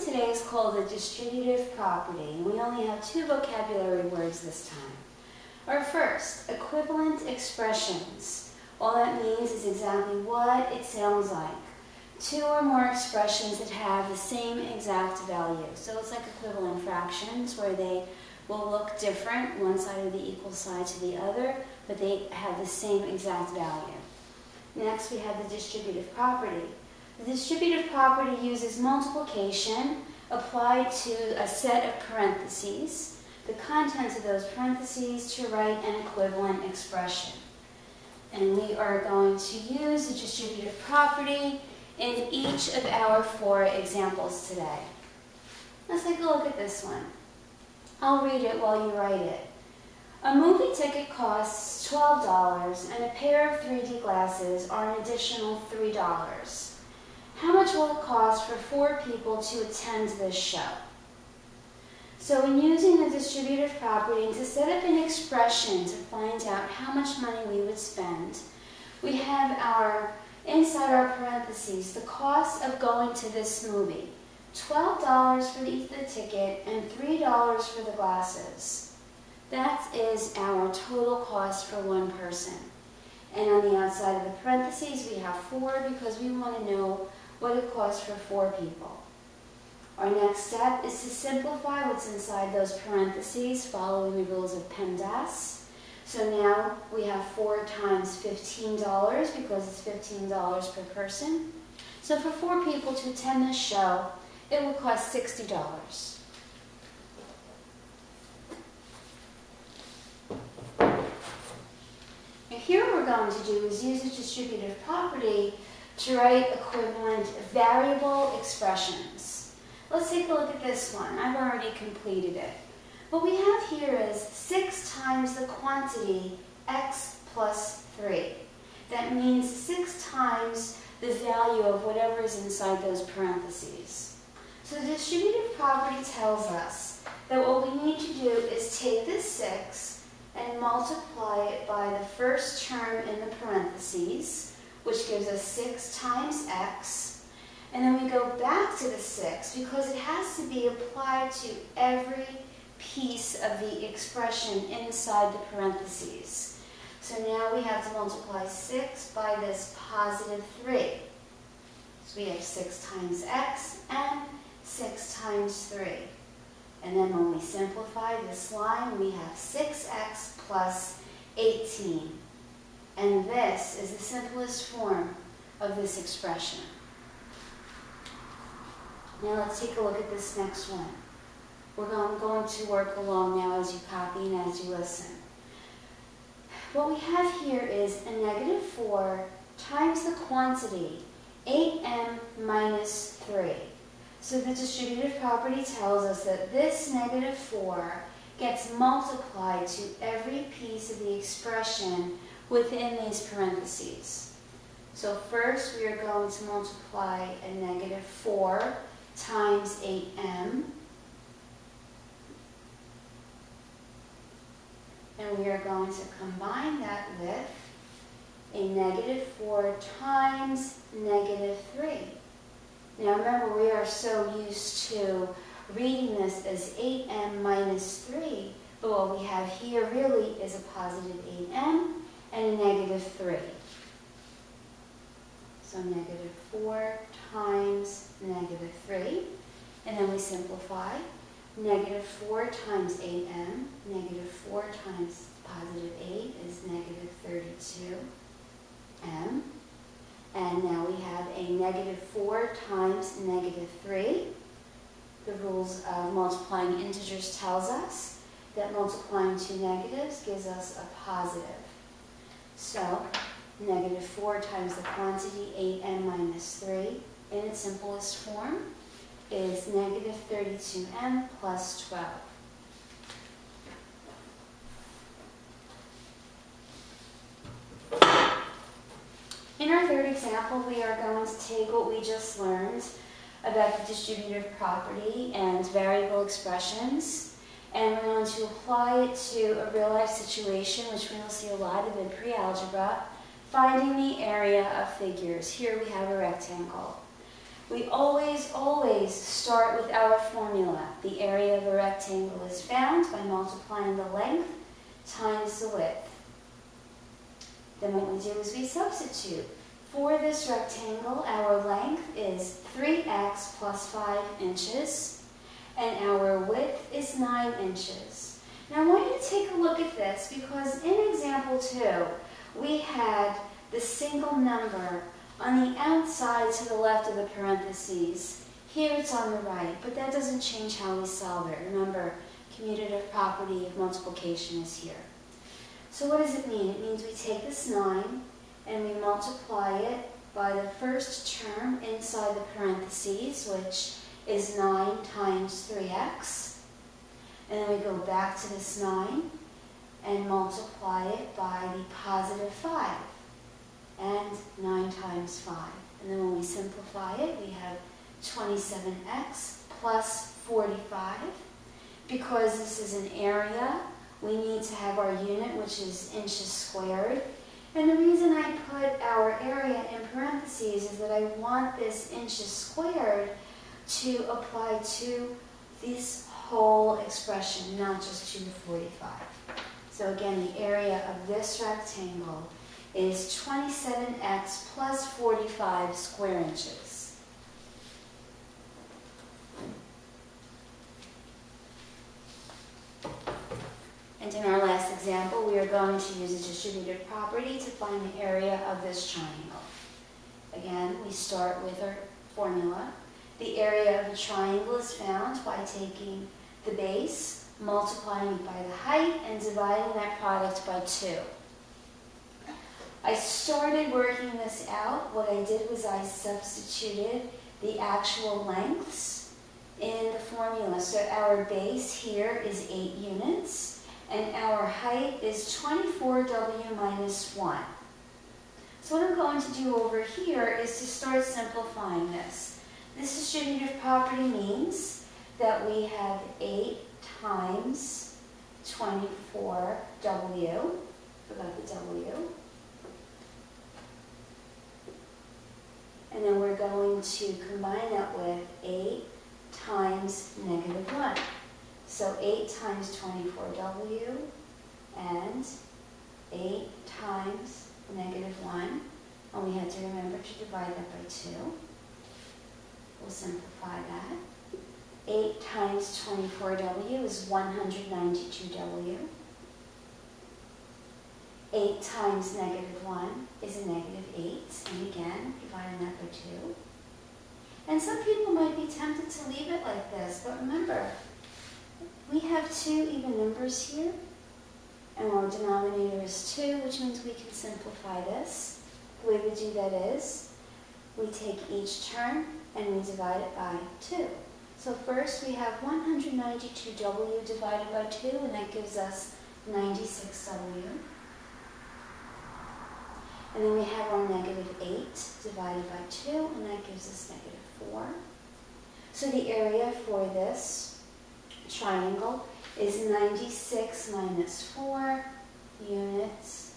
today is called the distributive property. We only have 2 vocabulary words this time. Our first, equivalent expressions. All that means is exactly what it sounds like. 2 or more expressions that have the same exact value. So it's like equivalent fractions where they will look different, one side of the equal side to the other, but they have the same exact value. Next, we have the distributive property. The distributive property uses multiplication applied to a set of parentheses, the contents of those parentheses to write an equivalent expression. And we are going to use the distributive property in each of our 4 examples today. Let's take a look at this one. I'll read it while you write it. A movie ticket costs $12 and a pair of 3D glasses are an additional $3. How much will it cost for 4 people to attend this show? So in using the distributive property to set up an expression to find out how much money we would spend, we have inside our parentheses, the cost of going to this movie. $12 for the ticket and $3 for the glasses. That is our total cost for one person. And on the outside of the parentheses, we have 4 because we want to know what it costs for 4 people. Our next step is to simplify what's inside those parentheses following the rules of PEMDAS. So now we have 4 times $15 because it's $15 per person. So for 4 people to attend this show, it will cost $60. Now here what we're going to do is use the distributive property to write equivalent variable expressions. Let's take a look at this one. I've already completed it. What we have here is 6 times the quantity x plus 3. That means 6 times the value of whatever is inside those parentheses. So the distributive property tells us that what we need to do is take this 6 and multiply it by the first term in the parentheses, which gives us 6 times x. And then we go back to the 6 because it has to be applied to every piece of the expression inside the parentheses. So now we have to multiply 6 by this positive 3. So we have 6 times x and 6 times 3. And then when we simplify this line, we have 6x plus 18. And this is the simplest form of this expression. Now let's take a look at this next one. We're going to work along now as you copy and as you listen. What we have here is a negative 4 times the quantity, 8m minus 3. So the distributive property tells us that this negative 4 gets multiplied to every piece of the expression within these parentheses. So first we are going to multiply a negative 4 times 8m. And we are going to combine that with a negative 4 times negative 3. Now remember, we are so used to reading this as 8m minus 3, but what we have here really is a positive 8m and a negative 3. So negative 4 times negative 3, and then we simplify. Negative 4 times 8m, negative 4 times positive 8 is negative 32m. And now we have a negative 4 times negative 3. The rules of multiplying integers tells us that multiplying 2 negatives gives us a positive. So negative 4 times the quantity, 8m minus 3, in its simplest form, is negative 32m plus 12. In our third example, we are going to take what we just learned about the distributive property and variable expressions, and we're going to apply it to a real-life situation, which we will see a lot of in pre-algebra, finding the area of figures. Here we have a rectangle. We always start with our formula. The area of a rectangle is found by multiplying the length times the width. Then what we do is we substitute. For this rectangle, our length is 3x plus 5 inches, and our width is 9 inches. Now I want you to take a look at this because in example 2, we had the single number on the outside to the left of the parentheses. Here it's on the right, but that doesn't change how we solve it. Remember, commutative property of multiplication is here. So what does it mean? It means we take this 9 and we multiply it by the first term inside the parentheses, which is 9 times 3x. And then we go back to this 9 and multiply it by the positive 5. And 9 times 5. And then when we simplify it, we have 27x plus 45. Because this is an area, we need to have our unit, which is inches squared. And the reason I put our area in parentheses is that I want this inches squared to apply to this whole expression, not just to the 45. So again, the area of this rectangle is 27x plus 45 square inches. And in our last example, we are going to use a distributive property to find the area of this triangle. Again, we start with our formula. The area of a triangle is found by taking the base, multiplying it by the height, and dividing that product by 2. I started working this out. What I did was I substituted the actual lengths in the formula. So our base here is 8 units, and our height is 24w minus 1. So what I'm going to do over here is to start simplifying this. This distributive property means that we have 8 times 24w, forgot the w, and then we're going to combine that with 8 times negative 1. So 8 times 24w and 8 times negative 1. And we had to remember to divide that by 2. We'll simplify that. 8 times 24w is 192w. 8 times negative 1 is a negative 8. And again, dividing that by 2. And some people might be tempted to leave it like this, but remember, we have 2 even numbers here, and our denominator is 2, which means we can simplify this. The way we do that is, we take each term and we divide it by 2. So first we have 192w divided by 2, and that gives us 96w. And then we have our negative 8 divided by 2, and that gives us negative 4. So the area for this triangle is 96 minus 4 units